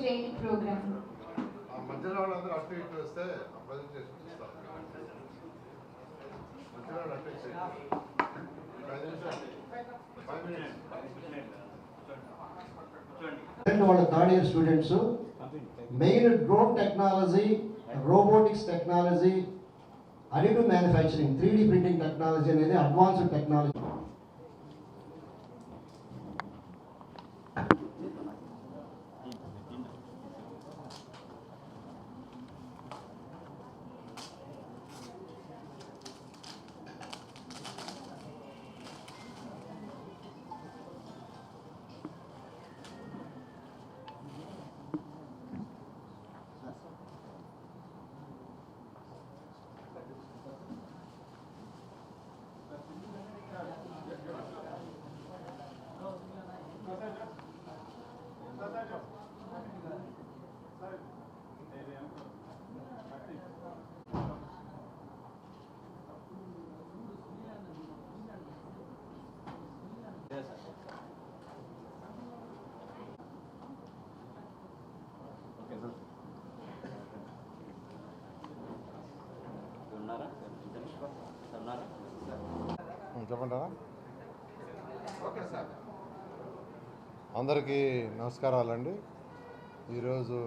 training program. మధ్యలో వాళ్ళందరూ అటు ఇటు వస్తే ప్రజెంటేషన్ ఇస్తారు. మధ్యలో వాళ్ళు అటు ఇటు 5 minutes. వాళ్ళ third year students main drone technology, robotics technology, additive manufacturing, 3D printing technology అనేది అడ్వాన్స్డ్ టెక్నాలజీ. చెప్పంటారా? Okay sir. అందరికీ నమస్కారాలండి. ఈరోజు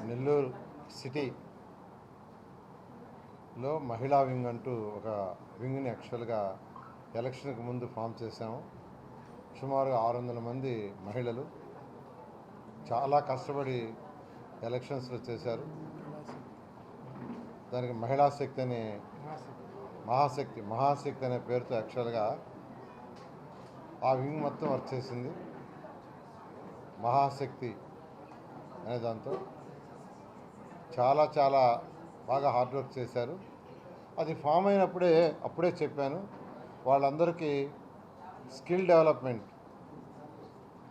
నెల్లూరు సిటీలో మహిళా వింగ్ అంటూ ఒక వింగ్ని యాక్చువల్గా ఎలక్షన్కి ముందు ఫామ్ చేశాము. సుమారుగా 600 మంది మహిళలు చాలా కష్టపడి ఎలక్షన్స్లో చేశారు. దానికి మహాశక్తి అనే పేరుతో యాక్చువల్గా ఆ వింగ్ మొత్తం వర్క్ చేసింది. మహాశక్తి అనే దాంతో చాలా చాలా బాగా హార్డ్ వర్క్ చేశారు. అది ఫామ్ అప్పుడే చెప్పాను వాళ్ళందరికీ స్కిల్ డెవలప్మెంట్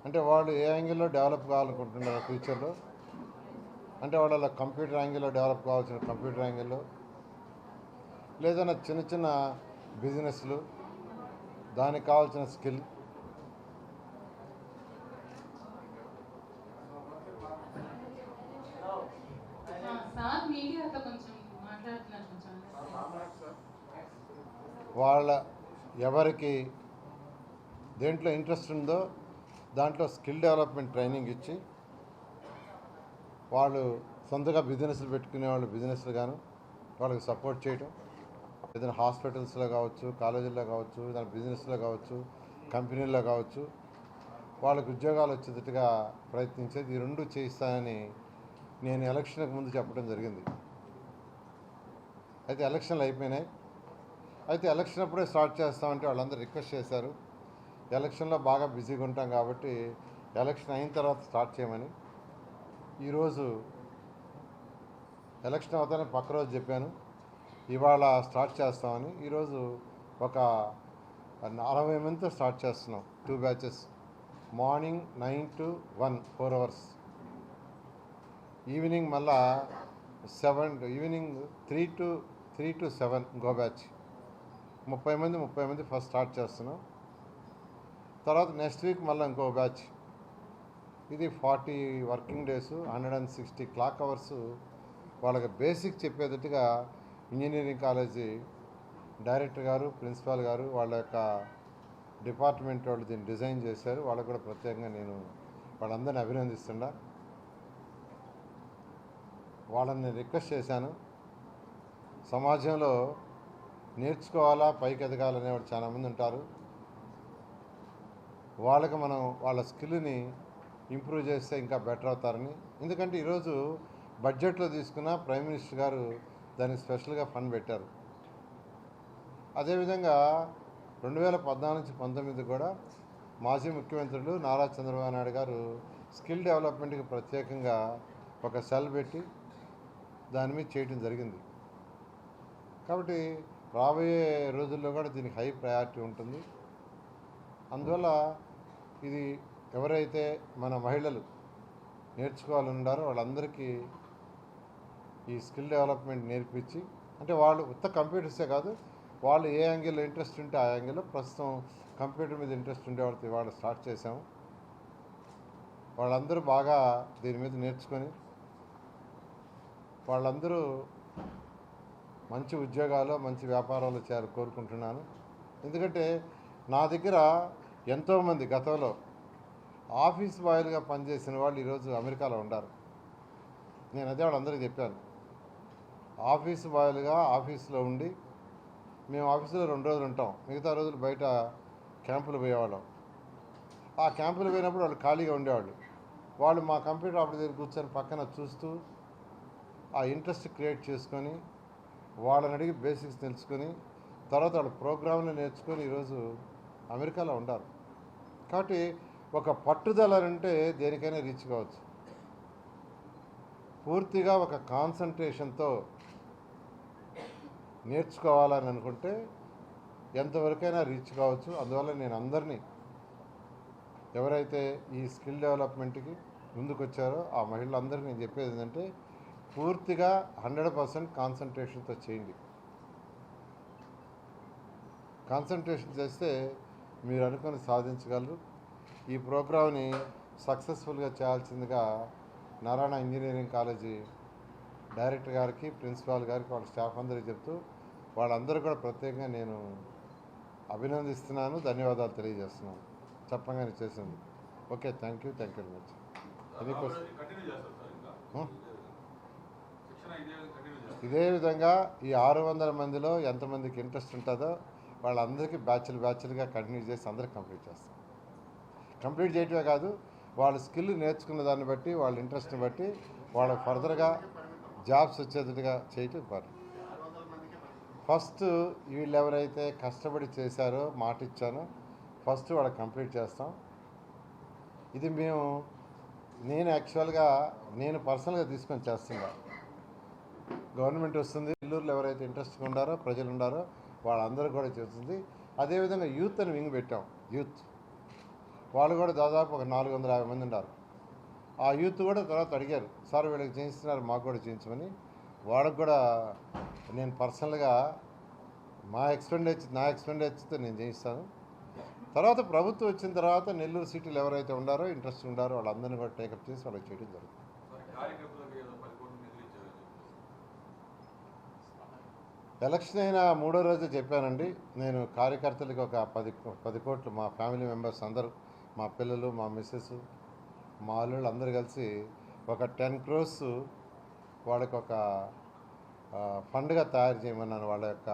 అంటే వాళ్ళు ఏ యాంగిల్లో డెవలప్ కావాలనుకుంటున్నారు ఫ్యూచర్లో, అంటే వాళ్ళ కంప్యూటర్ యాంగిల్లో డెవలప్ కావాల్సిన కంప్యూటర్ యాంగిల్లో, లేదన్నా చిన్న చిన్న బిజినెస్లు దానికి కావాల్సిన స్కిల్, వాళ్ళ ఎవరికి దేంట్లో ఇంట్రెస్ట్ ఉందో దాంట్లో స్కిల్ డెవలప్మెంట్ ట్రైనింగ్ ఇచ్చి వాళ్ళు సొంతగా బిజినెస్లు పెట్టుకునే వాళ్ళు బిజినెస్లు గాను వాళ్ళకి సపోర్ట్ చేయటం, ఏదైనా హాస్పిటల్స్లో కావచ్చు, కాలేజీల్లో కావచ్చు, ఏదైనా బిజినెస్లో కావచ్చు, కంపెనీల్లో కావచ్చు వాళ్ళకి ఉద్యోగాలు వచ్చేటట్టుగా ప్రయత్నించేది. ఈ రెండు చేయిస్తానని నేను ఎలక్షన్కి ముందు చెప్పడం జరిగింది. అయితే ఎలక్షన్లు అయిపోయినాయి. అయితే ఎలక్షన్ అప్పుడే స్టార్ట్ చేస్తామంటే వాళ్ళందరూ రిక్వెస్ట్ చేశారు, ఎలక్షన్లో బాగా బిజీగా ఉంటాం కాబట్టి ఎలక్షన్ అయిన తర్వాత స్టార్ట్ చేయమని. ఈరోజు ఎలక్షన్ అవుతానే పక్క రోజు చెప్పాను ఇవాళ స్టార్ట్ చేస్తామని. ఈరోజు ఒక 40 మందితో స్టార్ట్ చేస్తున్నాం. 2 batches, morning 9 to 1 4 hours, evening మళ్ళా 3 to 7 ఇంకో బ్యాచ్. 30 మంది ఫస్ట్ స్టార్ట్ చేస్తున్నాం. తర్వాత నెక్స్ట్ వీక్ మళ్ళీ ఇంకో బ్యాచ్. ఇది 40 వర్కింగ్ డేస్, 160 క్లాక్ అవర్స్ వాళ్ళకి బేసిక్ చెప్పేటట్టుగా ఇంజనీరింగ్ కాలేజీ డైరెక్టర్ గారు, ప్రిన్సిపాల్ గారు, వాళ్ళ యొక్క డిపార్ట్మెంట్ వాళ్ళు దీన్ని డిజైన్ చేశారు. వాళ్ళకు కూడా ప్రత్యేకంగా నేను వాళ్ళందరినీ అభినందిస్తున్నా. వాళ్ళని నేను రిక్వెస్ట్ చేశాను, సమాజంలో నేర్చుకోవాలా పైకి ఎదగాలనే వాళ్ళు చాలామంది ఉంటారు. వాళ్ళకి మనం వాళ్ళ స్కిల్ని ఇంప్రూవ్ చేస్తే ఇంకా బెటర్ అవుతారని. ఎందుకంటే ఈరోజు బడ్జెట్లో తీసుకున్న ప్రైమ్ మినిస్టర్ గారు దానికి స్పెషల్గా ఫండ్ పెట్టారు. అదేవిధంగా 2014 నుంచి 2019 కూడా మాజీ ముఖ్యమంత్రులు నారా చంద్రబాబు నాయుడు గారు స్కిల్ డెవలప్మెంట్కి ప్రత్యేకంగా ఒక సెల్ పెట్టి దాని మీద చేయడం జరిగింది. కాబట్టి రాబోయే రోజుల్లో కూడా దీనికి హై ప్రయారిటీ ఉంటుంది. అందువల్ల ఇది ఎవరైతే మన మహిళలు నేర్చుకోవాలన్నారో వాళ్ళందరికీ ఈ స్కిల్ డెవలప్మెంట్ నేర్పించి, అంటే వాళ్ళు ఉత్త కంప్యూటర్సే కాదు, వాళ్ళు ఏ యాంగిల్లో ఇంట్రెస్ట్ ఉంటే ఆ యాంగిల్లో, ప్రస్తుతం కంప్యూటర్ మీద ఇంట్రెస్ట్ ఉండే వాళ్ళతో ఇవాళ స్టార్ట్ చేసాము. వాళ్ళందరూ బాగా దీని మీద నేర్చుకొని వాళ్ళందరూ మంచి ఉద్యోగాలు మంచి వ్యాపారాలు చేయాలని కోరుకుంటున్నాను. ఎందుకంటే నా దగ్గర ఎంతోమంది గతంలో ఆఫీస్ బాయ్లుగా పనిచేసిన వాళ్ళు ఈరోజు అమెరికాలో ఉండారు. నేను అదే వాళ్ళందరికీ చెప్పాను. ఆఫీస్ బాయ్లుగా ఆఫీస్లో ఉండి మేము ఆఫీసులో 2 రోజులు ఉంటాం, మిగతా రోజులు బయట క్యాంపులు పోయేవాళ్ళం. ఆ క్యాంపులు పోయినప్పుడు వాళ్ళు ఖాళీగా ఉండేవాళ్ళు. వాళ్ళు మా కంప్యూటర్ ఆపరేటర్ దగ్గర కూర్చొని పక్కన చూస్తూ ఆ ఇంట్రెస్ట్ క్రియేట్ చేసుకొని వాళ్ళని అడిగి బేసిక్స్ తెలుసుకొని తర్వాత వాళ్ళు ప్రోగ్రాంలు నేర్చుకొని ఈరోజు అమెరికాలో ఉండారు. కాబట్టి ఒక పట్టుదల అంటే దేనికైనా రీచ్ కావచ్చు. పూర్తిగా ఒక కాన్సన్ట్రేషన్తో నేర్చుకోవాలని అనుకుంటే ఎంతవరకైనా రీచ్ కావచ్చు. అందువల్ల నేను అందరినీ ఎవరైతే ఈ స్కిల్ డెవలప్మెంట్కి ముందుకు వచ్చారో ఆ మహిళలందరికీ నేను చెప్పేది ఏంటంటే పూర్తిగా 100% కాన్సన్ట్రేషన్తో చేయండి. కాన్సన్ట్రేషన్ చేస్తే మీరు అనుకుని సాధించగలరు. ఈ ప్రోగ్రామ్ని సక్సెస్ఫుల్గా చేయాల్సిందిగా నారాయణ ఇంజనీరింగ్ కాలేజీ డైరెక్టర్ గారికి, ప్రిన్సిపాల్ గారికి, వాళ్ళ స్టాఫ్ అందరికీ చెప్తూ వాళ్ళందరూ కూడా ప్రత్యేకంగా నేను అభినందిస్తున్నాను, ధన్యవాదాలు తెలియజేస్తున్నాను చెప్పంగానే చేసింది. Okay, thank you very much. ఇదే విధంగా ఈ 600 మందిలో ఎంతమందికి ఇంట్రెస్ట్ ఉంటుందో వాళ్ళందరికీ బ్యాచ్లుగా కంటిన్యూ చేసి అందరికి కంప్లీట్ చేస్తాం. కంప్లీట్ చేయటమే కాదు, వాళ్ళ స్కిల్ నేర్చుకున్న దాన్ని బట్టి వాళ్ళ ఇంట్రెస్ట్ని బట్టి వాళ్ళకి ఫర్దర్గా జాబ్స్ వచ్చేటట్టుగా చేయటం ఇంపార్టెంట్. ఫస్ట్ వీళ్ళు ఎవరైతే కష్టపడి చేశారో మాట ఇచ్చానో ఫస్ట్ వాళ్ళకి కంప్లీట్ చేస్తాం. ఇది నేను యాక్చువల్గా నేను పర్సనల్గా తీసుకొని చేస్తున్నా. గవర్నమెంట్ వస్తుంది, నెల్లూరులో ఎవరైతే ఇంట్రెస్ట్గా ఉండారో ప్రజలు ఉండారో వాళ్ళందరూ కూడా చేస్తుంది. అదేవిధంగా యూత్ అని వింగ్ పెట్టాం. యూత్ వాళ్ళు కూడా దాదాపు ఒక 450 మంది ఉన్నారు. ఆ యూత్ కూడా తర్వాత అడిగారు, సార్ వీళ్ళకి చేయిస్తున్నారు మాకు కూడా చేయించమని. వాళ్ళకు కూడా నేను పర్సనల్గా నా ఎక్స్పెండిచర్తో నేను చేయిస్తాను. తర్వాత ప్రభుత్వం వచ్చిన తర్వాత నెల్లూరు సిటీలో ఎవరైతే ఉండారో ఇంట్రెస్ట్ ఉండారో వాళ్ళందరినీ కూడా టేకప్ చేసి వాళ్ళకి చేయడం జరుగుతుంది. ఎలక్షన్ అయిన 3వ రోజు చెప్పానండి, నేను కార్యకర్తలకి ఒక 10 కోట్లు మా ఫ్యామిలీ మెంబర్స్ అందరూ, మా పిల్లలు, మా మిస్సెస్, మా అల్లుళ్ళు అందరూ కలిసి ఒక 10 crores వాళ్ళకి ఒక ఫండ్గా తయారు చేయమన్నాను. వాళ్ళ యొక్క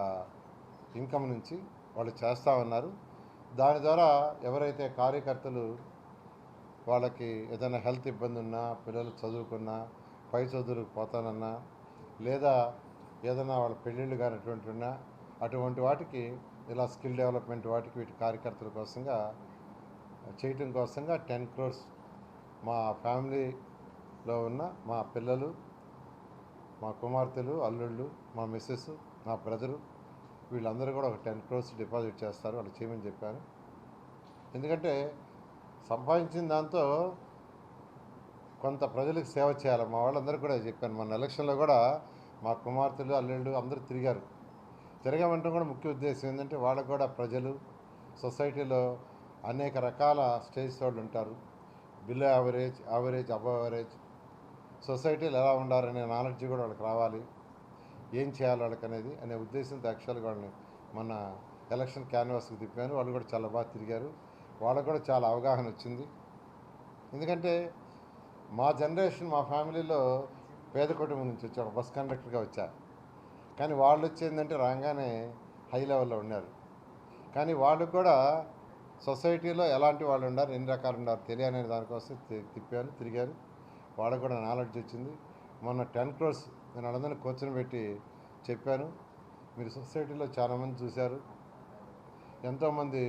ఇన్కమ్ నుంచి వాళ్ళు చేస్తామన్నారు. దాని ద్వారా ఎవరైతే కార్యకర్తలు వాళ్ళకి ఏదైనా హెల్త్ ఇబ్బంది ఉన్నా, పిల్లలు చదువుకున్నా, పై చదువులకు పోతానన్నా, లేదా ఏదైనా వాళ్ళ పెళ్ళిళ్ళు కానిటువంటి ఉన్నా అటువంటి వాటికి ఇలా స్కిల్ డెవలప్మెంట్ వాటికి వీటి కార్యకర్తల కోసంగా చేయటం కోసంగా 10 crores మా ఫ్యామిలీలో ఉన్న మా పిల్లలు, మా కుమార్తెలు, అల్లుళ్ళు, మా మిస్సెస్, నా బ్రదరు వీళ్ళందరూ కూడా ఒక 10 crores డిపాజిట్ చేస్తారు. వాళ్ళు చేయమని చెప్పాను. ఎందుకంటే సంపాదించిన దాంతో కొంత ప్రజలకు సేవ చేయాలి. మా వాళ్ళందరూ కూడా చెప్పాను. మన ఎలక్షన్లో కూడా మా కుమార్తెలు, అల్లుళ్ళు అందరూ తిరగమంటే కూడా ముఖ్య ఉద్దేశం ఏంటంటే వాళ్ళకు కూడా ప్రజలు, సొసైటీలో అనేక రకాల స్టేజ్ వాళ్ళు ఉంటారు. బిలో యావరేజ్, అబవ్ యావరేజ్ సొసైటీలో ఎలా ఉండాలనే నాలెడ్జ్ కూడా వాళ్ళకి రావాలి. ఏం చేయాలి వాళ్ళకి అనేది అనే ఉద్దేశంతో యాక్చువల్గా వాళ్ళని మన ఎలక్షన్ క్యాన్వాస్కి తిప్పాను. వాళ్ళు కూడా చాలా బాగా తిరిగారు. వాళ్ళకు కూడా చాలా అవగాహన వచ్చింది. ఎందుకంటే మా జనరేషన్, మా ఫ్యామిలీలో పేద కుటుంబం నుంచి వచ్చారు, బస్ కండక్టర్గా వచ్చారు. కానీ వాళ్ళు వచ్చేందంటే రాగానే హై లెవెల్లో ఉన్నారు. కానీ వాళ్ళు కూడా సొసైటీలో ఎలాంటి వాళ్ళు ఉన్నారు, ఎన్ని రకాలు ఉన్నారు తెలియనే దానికోసం తిరిగారు. వాళ్ళకు కూడా నాలెడ్జ్ వచ్చింది. మొన్న 10 crores నేను వాళ్ళందరినీ కూర్చొని పెట్టి చెప్పాను, మీరు సొసైటీలో చాలామంది చూశారు, ఎంతోమంది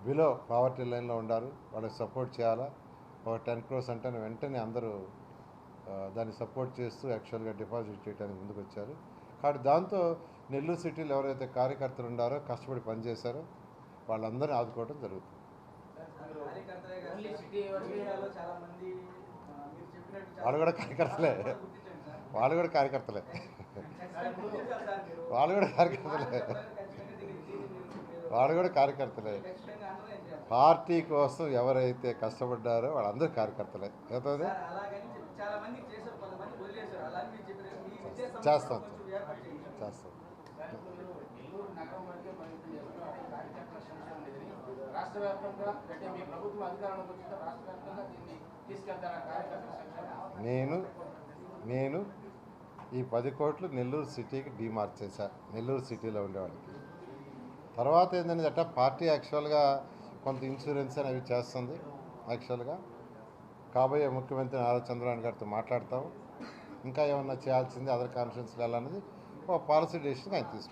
బిలో పావర్టీ లైన్లో ఉన్నారు, వాళ్ళకి సపోర్ట్ చేయాలా. ఒక 10 crores అంటే వెంటనే అందరూ దాన్ని సపోర్ట్ చేస్తూ యాక్చువల్గా డిపాజిట్ చేయడానికి ముందుకు వచ్చారు. కాబట్టి దాంతో నెల్లూరు సిటీలో ఎవరైతే కార్యకర్తలు ఉన్నారో కష్టపడి పనిచేశారో వాళ్ళందరినీ ఆదుకోవడం జరుగుతుంది. వాళ్ళు కూడా కార్యకర్తలే వాళ్ళు కూడా కార్యకర్తలే వాళ్ళు కూడా కార్యకర్తలే పార్టీ కోసం ఎవరైతే కష్టపడ్డారో వాళ్ళందరూ కార్యకర్తలే అవుతుంది. సార్ అలాగని చెప్పి చాలా మందికి చేశారు, కొంతమంది వదిలేశారు. అలాగే మీరు చెప్పారు మీ విద్యా సంస్థ చేస్తాం కొంచెం ఏర్పాటు చేయండి. చేస్తాం. నెల్లూరు నగరం వరకే పరిమితం చేసుకుని కార్యకర్తల సంక్షేమం నిధిని రాష్ట్ర వ్యాప్తంగా అంటే మీ ప్రభుత్వం అధికారంలోకి వచ్చిన రాష్ట్ర వ్యాప్తంగా దీన్ని తీసుకెళ్తారా కార్యకర్తల సంక్షేమం? నేను ఈ 10 కోట్లు నెల్లూరు సిటీకి డీమార్క్ చేశా, నెల్లూరు సిటీలో ఉండేవాళ్ళకి. తర్వాత ఏంటంటే పార్టీ యాక్చువల్గా కొంత ఇన్సూరెన్స్ అని అవి చేస్తుంది. యాక్చువల్గా కాబోయే ముఖ్యమంత్రి నారా చంద్రబాబు గారితో మాట్లాడతాము. ఇంకా ఏమన్నా చేయాల్సింది అదర్ కాన్ఫరెన్స్కి వెళ్ళాలన్నది ఒక పాలసీ డెసిషన్ ఆయన తీసుకుంటాం.